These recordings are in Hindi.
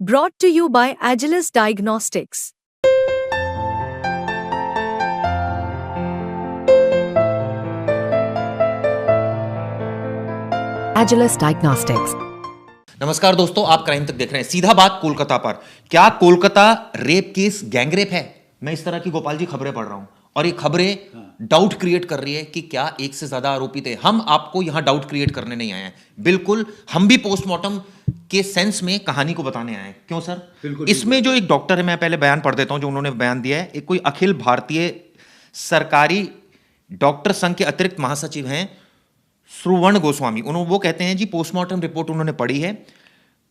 Brought to you by Agilus Diagnostics. Agilus Diagnostics. नमस्कार दोस्तों, आप क्राइम तक देख रहे हैं। सीधा बात कोलकाता पर। क्या कोलकाता रेप केस गैंगरेप है? मैं इस तरह की गोपाल जी खबरें पढ़ रहा हूं और ये खबरें डाउट क्रिएट कर रही है कि क्या एक से ज्यादा आरोपी थे। हम आपको यहां डाउट क्रिएट करने नहीं आए हैं, बिल्कुल हम भी पोस्टमार्टम के सेंस में कहानी को बताने आए हैं। क्यों सर? इसमें जो एक डॉक्टर है, मैं पहले बयान पढ़ देता हूं जो उन्होंने बयान दिया है। एक कोई अखिल भारतीय सरकारी डॉक्टर संघ के अतिरिक्त महासचिव हैं श्रवण गोस्वामी। वो कहते हैं जी, पोस्टमार्टम रिपोर्ट उन्होंने पढ़ी है।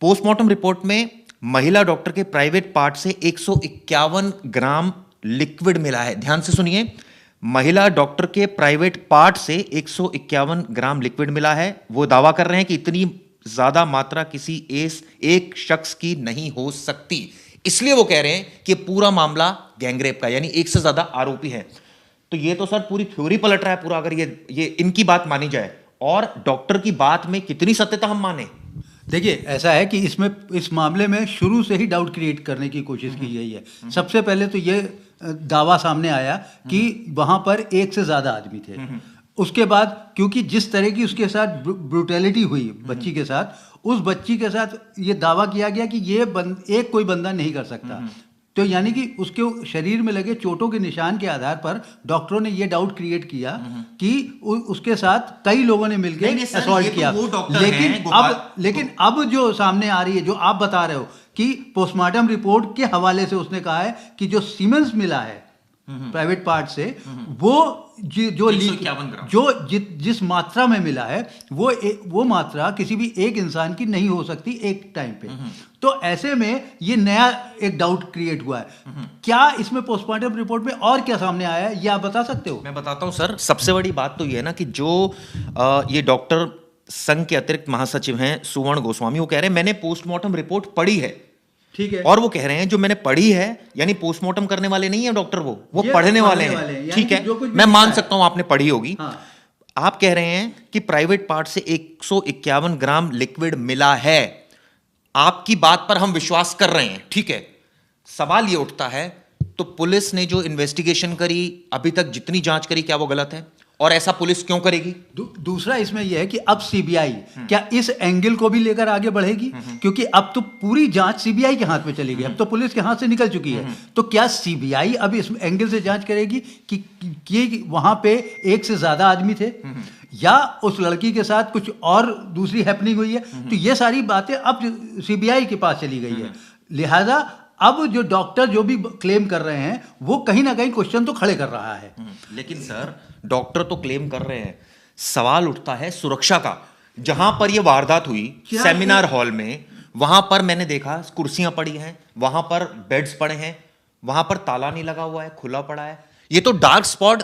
पोस्टमार्टम रिपोर्ट में महिला डॉक्टर के प्राइवेट पार्ट से 151 ग्राम लिक्विड मिला है। ध्यान से सुनिए, महिला डॉक्टर के प्राइवेट पार्ट से 151 ग्राम लिक्विड मिला है। वो दावा कर रहे हैं कि इतनी ज्यादा मात्रा किसी एक शख्स की नहीं हो सकती। इसलिए वो कह रहे हैं कि पूरा मामला गैंगरेप का, यानी एक से ज्यादा आरोपी है। तो ये तो सर पूरी थ्योरी पलट रहा है पूरा, अगर ये इनकी बात मानी जाए। और डॉक्टर की बात में कितनी सत्यता हम माने? देखिए, ऐसा है कि इस मामले में शुरू से ही डाउट क्रिएट करने की कोशिश की गई है। सबसे पहले तो ये दावा सामने आया कि वहां पर एक से ज्यादा आदमी थे। उसके बाद क्योंकि जिस तरह की उसके साथ ब्रूटैलिटी हुई बच्ची के साथ, उस बच्ची के साथ ये दावा किया गया कि एक कोई बंदा नहीं कर सकता। तो यानी कि उसके शरीर में लगे चोटों के निशान के आधार पर डॉक्टरों ने ये डाउट क्रिएट किया कि उसके साथ कई लोगों ने मिलकर असॉल्ट किया। लेकिन अब जो सामने आ रही है, जो आप बता रहे हो कि पोस्टमार्टम रिपोर्ट के हवाले से उसने कहा है कि जो सीमेंस मिला है प्राइवेट पार्ट से, वो जिस मात्रा में मिला है वो मात्रा किसी भी एक इंसान की नहीं हो सकती एक टाइम पे। तो ऐसे में ये नया एक डाउट क्रिएट हुआ है। क्या इसमें पोस्टमार्टम रिपोर्ट में और क्या सामने आया है, ये आप बता सकते हो? मैं बताता हूं सर। सबसे बड़ी बात तो ये है ना कि जो ये डॉक्टर संघ के अतिरिक्त महासचिव हैं श्रवण गोस्वामी, वो कह रहे हैं मैंने पोस्टमार्टम रिपोर्ट पढ़ी है। ठीक है। और वो कह रहे हैं जो मैंने पढ़ी है, यानी पोस्टमार्टम करने वाले नहीं है डॉक्टर, वो पढ़ने वाले हैं। ठीक है, मैं मान सकता हूं आपने पढ़ी होगी। आप कह रहे हैं कि प्राइवेट पार्ट से 151 ग्राम लिक्विड मिला है। आपकी बात पर हम विश्वास कर रहे हैं, ठीक है। सवाल ये उठता है, तो पुलिस ने जो इन्वेस्टिगेशन करी, अभी तक जितनी जांच करी, क्या वो गलत है? और ऐसा पुलिस क्यों करेगी? दूसरा इसमें यह है कि अब सीबीआई क्या इस एंगल को भी लेकर आगे बढ़ेगी? क्योंकि अब तो पूरी जांच सीबीआई के हाथ में चली गई, अब तो पुलिस के हाथ से निकल चुकी है। तो क्या सीबीआई अब इस एंगल से जांच करेगी कि वहां पे एक से ज्यादा आदमी थे या उस लड़की के साथ कुछ और दूसरी हैपनिंग हुई है? तो ये सारी बातें अब सीबीआई के पास चली गई है। लिहाजा अब जो डॉक्टर जो भी क्लेम कर रहे हैं, वो कहीं ना कहीं क्वेश्चन तो खड़े कर रहा है। लेकिन सर, डॉक्टर तो क्लेम कर रहे हैं, सवाल उठता है सुरक्षा का। जहां पर यह वारदात हुई सेमिनार हॉल में, वहां पर मैंने देखा कुर्सियां पड़ी हैं, वहां पर बेड्स पड़े हैं, वहां पर ताला नहीं लगा हुआ है, खुला पड़ा है। ये तो डार्क स्पॉट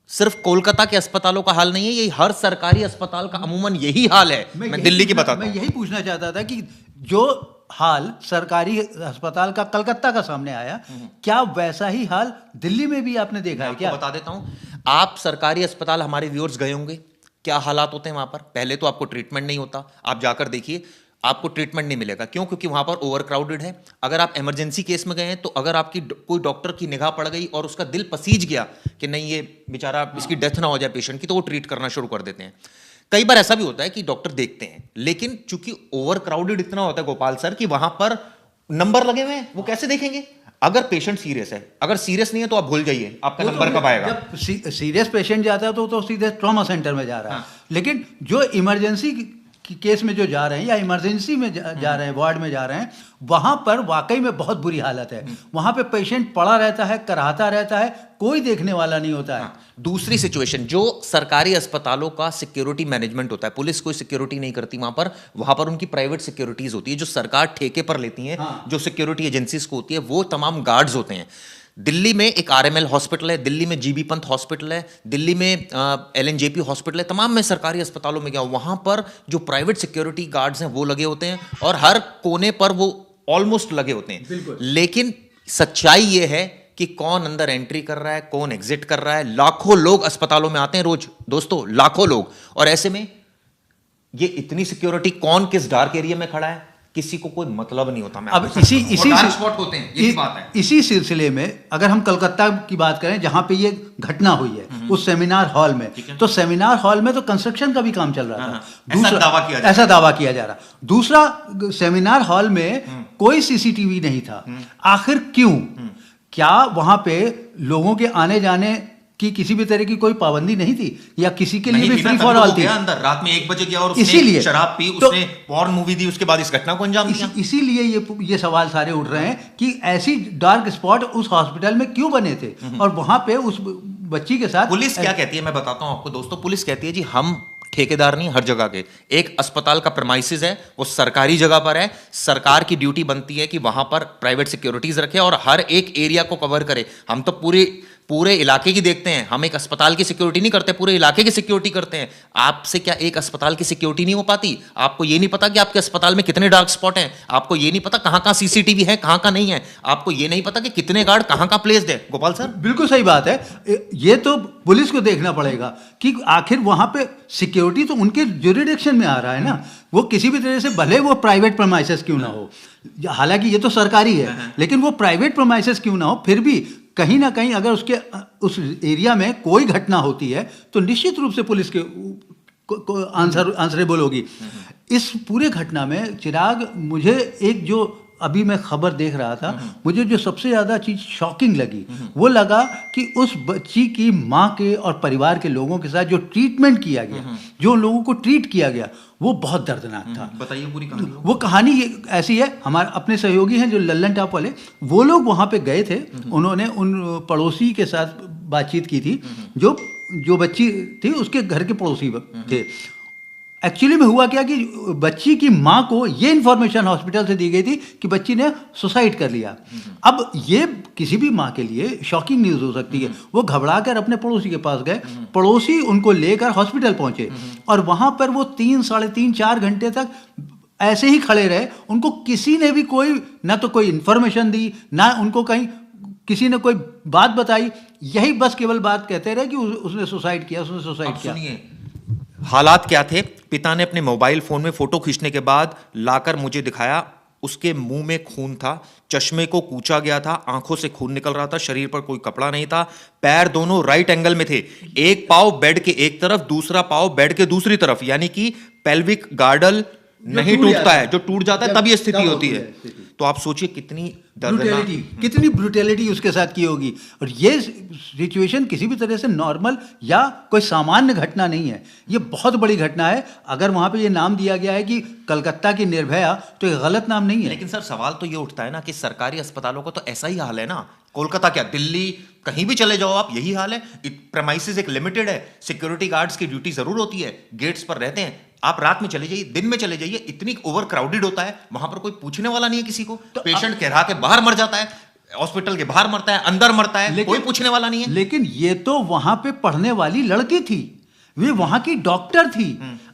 सिर्फ कोलकाता के अस्पतालों का हाल नहीं है, ये हर सरकारी अस्पताल का अमूमन यही हाल है। मैं दिल्ली की बताता हूं। मैं यही पूछना चाहता था कि जो हाल सरकारी अस्पताल का कलकत्ता का सामने आया, क्या वैसा ही हाल दिल्ली में भी आपने देखा है? क्या बता देता हूं। आप सरकारी अस्पताल, हमारे व्यूअर्स गए होंगे, क्या हालात होते हैं वहां पर। पहले तो आपको ट्रीटमेंट नहीं होता, आप जाकर देखिए, आपको ट्रीटमेंट नहीं मिलेगा। क्यों? क्योंकि वहां पर ओवर क्राउडेड है। अगर आप इमरजेंसी केस में गए हैं, तो अगर आपकी कोई डॉक्टर की निगाह पड़ गई और उसका दिल पसीज गया कि नहीं ये बेचारा, इसकी डेथ ना हो जाए पेशेंट की, तो वो ट्रीट करना शुरू कर देते हैं। कई बार ऐसा भी होता है कि डॉक्टर देखते हैं, लेकिन चूंकि ओवर क्राउडेड इतना होता है गोपाल सर, कि वहां पर नंबर लगे हुए हैं, वो कैसे देखेंगे? अगर पेशेंट सीरियस है, अगर सीरियस नहीं है तो आप भूल जाइए, आपका नंबर कब आएगा? जब सीरियस पेशेंट जाता है तो सीधे ट्रॉमा सेंटर में जा रहा है। लेकिन जो इमरजेंसी केस में जो जा रहे हैं या इमरजेंसी में जा रहे हैं, वार्ड में जा रहे हैं, वहां पर वाकई में बहुत बुरी हालत है। वहां पे पेशेंट पड़ा रहता है, कराहता रहता है, कोई देखने वाला नहीं होता है। दूसरी सिचुएशन, जो सरकारी अस्पतालों का सिक्योरिटी मैनेजमेंट होता है, पुलिस कोई सिक्योरिटी नहीं करती वहां पर उनकी प्राइवेट सिक्योरिटीज होती है, जो सरकार ठेके पर लेती है। जो सिक्योरिटी एजेंसीज को होती है, वो तमाम गार्ड्स होते हैं। दिल्ली में एक आरएमएल हॉस्पिटल है, दिल्ली में जीबी पंत हॉस्पिटल है, दिल्ली में एलएनजेपी हॉस्पिटल है, तमाम में सरकारी अस्पतालों में गया, वहां पर जो प्राइवेट सिक्योरिटी गार्ड्स हैं वो लगे होते हैं, और हर कोने पर वो ऑलमोस्ट लगे होते हैं। लेकिन सच्चाई ये है कि कौन अंदर एंट्री कर रहा है, कौन एग्जिट कर रहा है। लाखों लोग अस्पतालों में आते हैं रोज दोस्तों, लाखों लोग। और ऐसे में ये इतनी सिक्योरिटी, कौन किस डार्क एरिया में खड़ा है, किसी को कोई मतलब नहीं होता। मैं अब आपको इसी सच बताऊं। इसी और डार्क स्पॉट होते हैं, यही बात है। इसी सिलसिले में अगर हम कलकत्ता की बात करें जहां पे ये घटना हुई है उस सेमिनार हॉल में, तो सेमिनार हॉल में तो कंस्ट्रक्शन का भी काम चल रहा था। ऐसा दावा किया जा रहा। दूसरा, सेमिनार हॉल में कोई सीसीटीवी नहीं था। आखिर क्यों? क्या वहां पे लोगों के आने जाने कि किसी भी तरह की कोई पाबंदी नहीं थी, या किसी के लिए भी फ्री फॉर ऑल थी? अंदर रात में 1 बजे गया और इसीलिए शराब पी, उसने पॉर्न मूवी दी, उसके बाद इस घटना को अंजाम दिया। इसीलिए ये सवाल सारे उठ रहे हैं कि ऐसी डार्क स्पॉट उस हॉस्पिटल में क्यों बने थे, और वहां पे उस बच्ची के साथ पुलिस क्या कहती है मैं बताता हूं आपको दोस्तों। पुलिस कहती है जी हम ठेकेदार नहीं, हर जगह के एक अस्पताल का प्रेमाइसिस है, वो सरकारी जगह पर है। सरकार की ड्यूटी बनती है कि वहां पर प्राइवेट सिक्योरिटीज रखे और हर एक एरिया को कवर करे। हम तो पूरे इलाके की देखते हैं, हम एक अस्पताल की सिक्योरिटी नहीं करते, पूरे इलाके की सिक्योरिटी करते हैं। आपसे क्या एक अस्पताल की सिक्योरिटी नहीं हो पाती? आपको ये नहीं पता कि आपके अस्पताल में कितने डार्क स्पॉट हैं? आपको ये नहीं पता कहां कहां सीसीटीवी है, कहां कहां नहीं है? आपको ये नहीं पता कि कितने गार्ड कहां कहां प्लेस्ड है? गोपाल सर, बिल्कुल सही बात है। ये तो पुलिस को देखना पड़ेगा कि आखिर वहां पे सिक्योरिटी तो उनके ज्यूरिडिक्शन में आ रहा है ना। वो किसी भी तरह से, भले वो प्राइवेट प्रेमाइसेस क्यों ना हो, हालांकि ये तो सरकारी है, लेकिन वो प्राइवेट प्रेमाइसेस क्यों ना हो, फिर भी कहीं ना कहीं अगर उस एरिया में कोई घटना होती है तो निश्चित रूप से पुलिस के आंसरेबल होगी। इस पूरे घटना में चिराग, मुझे एक जो अभी मैं खबर देख रहा था, मुझे जो सबसे ज्यादा चीज शॉकिंग लगी वो लगा कि उस बच्ची की माँ के और परिवार के लोगों के साथ जो ट्रीटमेंट किया गया, जो लोगों को ट्रीट किया गया, वो बहुत दर्दनाक था। बताइए पूरी कहानी। वो कहानी ऐसी है, हमारे अपने सहयोगी हैं जो लल्लन टॉप वाले, वो लोग वहां पे गए थे। उन्होंने उन पड़ोसी के साथ बातचीत की थी जो बच्ची थी, उसके घर के पड़ोसी थे। एक्चुअली में हुआ क्या कि बच्ची की माँ को ये इन्फॉर्मेशन हॉस्पिटल से दी गई थी कि बच्ची ने सुसाइड कर लिया। अब ये किसी भी माँ के लिए शॉकिंग न्यूज़ हो सकती है। वो घबरा कर अपने पड़ोसी के पास गए, पड़ोसी उनको लेकर हॉस्पिटल पहुंचे और वहां पर वो 3, साढ़े 3, 4 घंटे तक ऐसे ही खड़े रहे। उनको किसी ने भी ना तो कोई इन्फॉर्मेशन दी, ना उनको कहीं किसी ने कोई बात बताई। यही बस केवल बात कहते रहे कि उसने सुसाइड किया, उसने सुसाइड किया। सुनिए हालात क्या थे। पिता ने अपने मोबाइल फोन में फोटो खींचने के बाद लाकर मुझे दिखाया। उसके मुंह में खून था, चश्मे को कूचा गया था, आंखों से खून निकल रहा था, शरीर पर कोई कपड़ा नहीं था, पैर दोनों राइट एंगल में थे, एक पांव बेड के एक तरफ, दूसरा पांव बेड के दूसरी तरफ, यानी कि पेल्विक गार्डल नहीं टूटता है, जो टूट जाता है तब ये स्थिति होती है। तो आप सोचिए कितनी कितनी ब्रूटैलिटी उसके साथ की होगी। और ये सिचुएशन किसी भी तरह से नॉर्मल या कोई सामान्य घटना नहीं है, ये बहुत बड़ी घटना है। अगर वहां पे ये नाम दिया गया है कि कलकत्ता की निर्भया, तो ये गलत नाम नहीं है। लेकिन सर सवाल तो ये उठता है ना कि सरकारी अस्पतालों का तो ऐसा ही हाल है ना। कोलकाता क्या, दिल्ली, कहीं भी चले जाओ आप, यही हाल है। प्रेमाइसिस एक लिमिटेड है, सिक्योरिटी गार्ड्स की ड्यूटी जरूर होती है, गेट्स पर रहते हैं। आप रात में चले जाइए, दिन में चले जाइए, इतनी ओवर क्राउडेड होता है, वहां पर कोई पूछने वाला नहीं है किसी को। तो पेशेंट कह रहा के बाहर मर जाता है, हॉस्पिटल के बाहर मरता है, अंदर मरता है, कोई पूछने वाला नहीं है। लेकिन ये तो वहां पे पढ़ने वाली लड़की थी, वे वहां की डॉक्टर थी।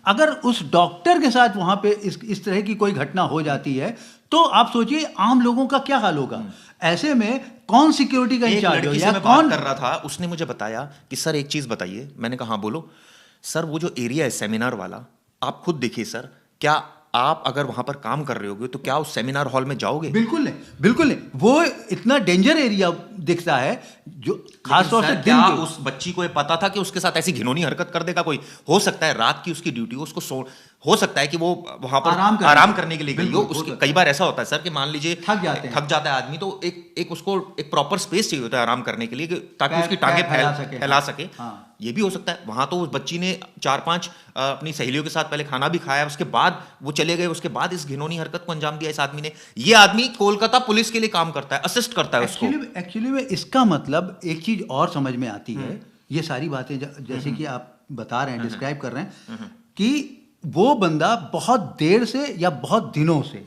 अगर उस डॉक्टर के साथ वहां पे इस तरह की कोई घटना हो जाती है तो आप सोचिए आम लोगों का क्या हाल होगा। ऐसे में कौन सिक्योरिटी का इंचार्ज हो, या कौन कर रहा था, उसने मुझे बताया कि सर एक चीज बताइए। मैंने कहा हाँ बोलो। सर वो जो एरिया है सेमिनार वाला, आप खुद देखिए सर, क्या आप अगर वहां पर काम कर रहे होगे तो क्या उस सेमिनार हॉल में जाओगे? बिल्कुल नहीं, बिल्कुल नहीं। वो इतना डेंजर एरिया दिखता है, जो खासतौर से क्या उस बच्ची को ये पता था कि उसके साथ ऐसी घिनौनी हरकत कर देगा कोई? हो सकता है रात की उसकी ड्यूटी, उसको हो सकता है कि वो वहां पर आराम करने के लिए गई हो। उसके कई बार ऐसा होता है सर कि मान लीजिए थक जाता है आदमी, तो एक उसको एक प्रॉपर स्पेस चाहिए होता है आराम करने के लिए, ताकि उसकी टांगे फैला सके। ये भी हो सकता है। वहां तो उस बच्ची ने 4-5 अपनी सहेलियों के साथ पहले खाना भी खाया, उसके बाद वो चले गए, उसके बाद इस घिनौनी हरकत को अंजाम दिया इस आदमी ने। ये आदमी कोलकाता पुलिस के लिए काम करता है, असिस्ट करता है उसको। एक्चुअली में इसका मतलब एक चीज और समझ में आती है, ये सारी बातें जैसे कि आप बता रहे हैं, डिस्क्राइब कर रहे हैं, कि वो बंदा बहुत देर से या बहुत दिनों से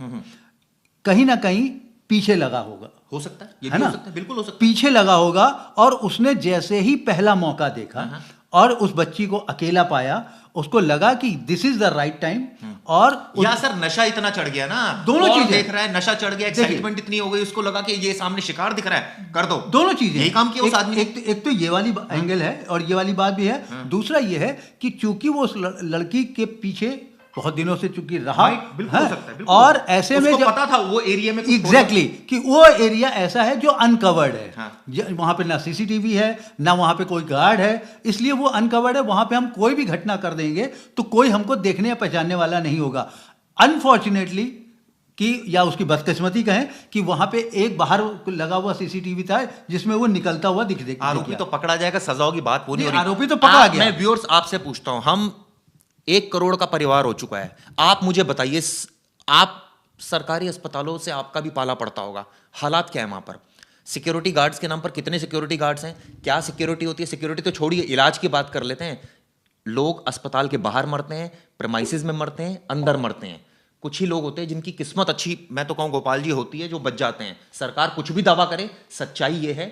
कहीं ना कहीं पीछे लगा होगा। हो सकता है, ये भी हो सकता है, बिल्कुल हो सकता है। पीछे लगा होगा और उसने जैसे ही पहला मौका देखा और उस बच्ची को अकेला पाया, उसको लगा कि this is the right time. और या सर नशा इतना चढ़ गया ना, दोनों चीजें देख रहा है, नशा चढ़ गया, एक्साइटमेंट इतनी हो गई, उसको लगा कि ये सामने शिकार दिख रहा है, कर दो। दोनों चीजें, यही काम किया उस आदमी ने। एक तो ये वाली एंगल है और ये वाली बात भी है। दूसरा ये है कि चूंकि वो उस लड़की के पीछे बहुत दिनों से चूंकि रहा, बिल्कुल हो सकता है, बिल्कुल और ऐसे में उसको जब पता था वो एरिया में एग्जैक्टली कि वो एरिया ऐसा है जो अनकवर्ड है, हाँ। वहां पे ना सीसीटीवी है ना वहां पे कोई गार्ड है, इसलिए वो अनकवर्ड है। वहां पे हम कोई भी घटना कर देंगे तो कोई हमको देखने या पहचानने वाला नहीं होगा। अनफॉर्चुनेटली कि या उसकी बदकिस्मती कहें कि वहां पे एक बाहर लगा हुआ सीसीटीवी था जिसमें वो निकलता हुआ दिख आरोपी तो पकड़ा जाएगा, सजाओं की बात वो नहीं हो रही। आरोपी तो पकड़ा गया। मैं व्यूअर्स आपसे पूछता हूं, हम 1 करोड़ का परिवार हो चुका है, आप मुझे बताइए, आप सरकारी अस्पतालों से आपका भी पाला पड़ता होगा, हालात क्या है वहां पर? सिक्योरिटी गार्ड्स के नाम पर कितने सिक्योरिटी गार्ड्स हैं? क्या सिक्योरिटी होती है? सिक्योरिटी तो छोड़िए, इलाज की बात कर लेते हैं। लोग अस्पताल के बाहर मरते हैं, प्रेमाइसिस में मरते हैं, अंदर मरते हैं। कुछ ही लोग होते हैं जिनकी किस्मत अच्छी, मैं तो कहूं गोपाल जी, होती है, जो बच जाते हैं। सरकार कुछ भी दावा करे, सच्चाई ये है,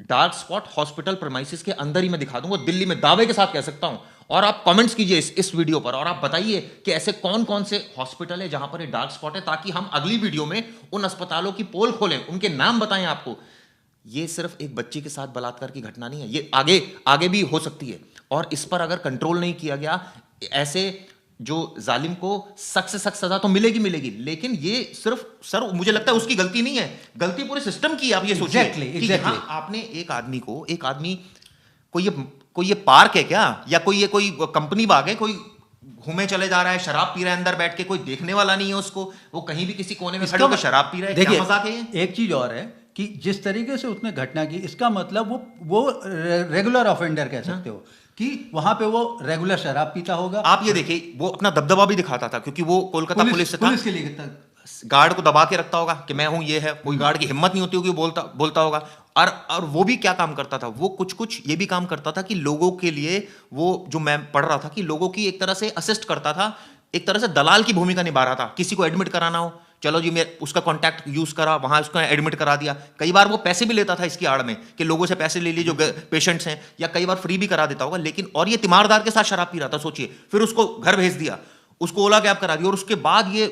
डार्क स्पॉट हॉस्पिटल प्रेमाइसिस के अंदर ही मैं दिखा दूंगा, दिल्ली में दावे के साथ कह सकता हूं। और आप कमेंट्स कीजिए इस वीडियो पर, और आप बताइए कि ऐसे कौन कौन से हॉस्पिटल है जहां पर ये डार्क स्पॉट है, ताकि हम अगली वीडियो में उन अस्पतालों की पोल खोलें, उनके नाम बताएं आपको। ये सिर्फ एक बच्ची के साथ बलात्कार की घटना नहीं है, ये आगे आगे भी हो सकती है, और इस पर अगर कंट्रोल नहीं किया गया, ऐसे जो जालिम को सख्त से सख्त सजा तो मिलेगी मिलेगी, लेकिन ये सिर्फ सर मुझे लगता है उसकी गलती नहीं है, गलती पूरे सिस्टम की। आप ये सोचिए कि यहां आपने एक आदमी कोई ये पार्क है क्या, या कोई कंपनी बाग है, कोई घूमे चले जा रहा है, शराब पी रहा है अंदर बैठ के, कोई देखने वाला नहीं है उसको, वो कहीं भी किसी कोने में खड़े होकर शराब पी रहा है, क्या मजाक है ये? एक चीज और है कि जिस तरीके से उसने घटना की, इसका मतलब वो रेगुलर ऑफेंडर कह सकते हो कि वहां पे वो रेगुलर शराब पीता होगा। आप ये देखिए, वो अपना दबदबा भी दिखाता था, क्योंकि वो कोलकाता पुलिस से था, पुलिस के लिए गार्ड को दबा के रखता होगा कि मैं हूं, ये है। कोई गार्ड की हिम्मत नहीं होती होगी, बोलता होगा। और वो भी क्या काम करता था, वो कुछ ये भी काम करता था कि लोगों के लिए, वो जो मैं पढ़ रहा था कि लोगों की एक तरह से असिस्ट करता था, एक तरह से दलाल की भूमिका निभा रहा था। किसी को एडमिट कराना हो, चलो जी मैं उसका कॉन्टैक्ट यूज करा, वहां उसको एडमिट करा दिया। कई बार वो पैसे भी लेता था इसकी आड़ में कि लोगों से पैसे ले लिए जो पेशेंट्स हैं, या कई बार फ्री भी करा देता होगा। लेकिन और ये तीमारदार के साथ शराब पी रहा था, सोचिए। फिर उसको घर भेज दिया, उसको ओला कैब करा दिया, और उसके बाद ये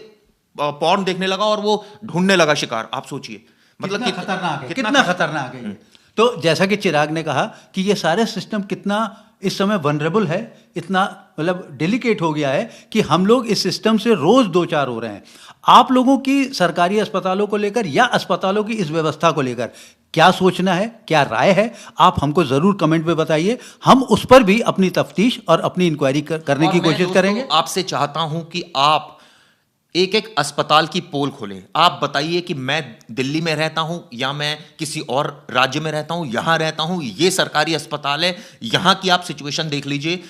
पॉर्न देखने लगा और वो ढूंढने लगा शिकार। आप सोचिए, मतलब कितना खतरनाक है। तो जैसा कि चिराग ने कहा कि ये सारे सिस्टम कितना इस समय वनरेबल है, इतना मतलब डेलिकेट हो गया है कि हम लोग इस सिस्टम से रोज दो चार हो रहे हैं। आप लोगों की सरकारी अस्पतालों को लेकर या अस्पतालों की इस व्यवस्था को लेकर क्या सोचना है, क्या राय है, आप हमको जरूर कमेंट में बताइए। हम उस पर भी अपनी तफ्तीश और अपनी इंक्वायरी करने की कोशिश करेंगे। आपसे चाहता हूं कि आप एक एक अस्पताल की पोल खोलें। आप बताइए कि मैं दिल्ली में रहता हूं या मैं किसी और राज्य में रहता हूं, यहां रहता हूं, ये सरकारी अस्पताल है, यहां की आप सिचुएशन देख लीजिए।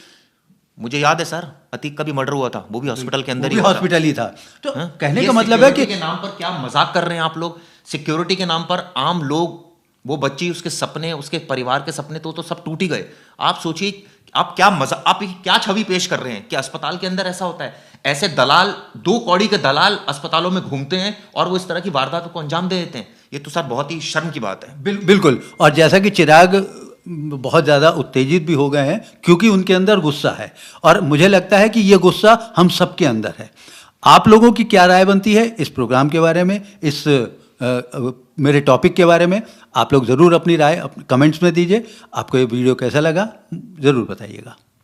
मुझे याद है सर, अतीक का भी मर्डर हुआ था, वो भी हॉस्पिटल के अंदर ही हॉस्पिटल ही था। तो कहने का मतलब है कि के नाम पर क्या मजाक कर रहे हैं आप लोग। सिक्योरिटी के नाम पर आम लोग, वो बच्ची, उसके सपने, उसके परिवार के सपने तो सब टूट ही गए। आप सोचिए, आप क्या छवि पेश कर रहे हैं कि अस्पताल के अंदर ऐसा होता है। ऐसे दलाल, 2 कौड़ी के दलाल अस्पतालों में घूमते हैं और वो इस तरह की वारदातों को अंजाम दे देते हैं। ये तो सर बहुत ही शर्म की बात है। बिल्कुल। और जैसा कि चिराग बहुत ज़्यादा उत्तेजित भी हो गए हैं क्योंकि उनके अंदर गुस्सा है, और मुझे लगता है कि ये गुस्सा हम सबके अंदर है। आप लोगों की क्या राय बनती है इस प्रोग्राम के बारे में, इस मेरे टॉपिक के बारे में? आप लोग ज़रूर अपनी राय कमेंट्स में दीजिए। आपको ये वीडियो कैसा लगा ज़रूर बताइएगा।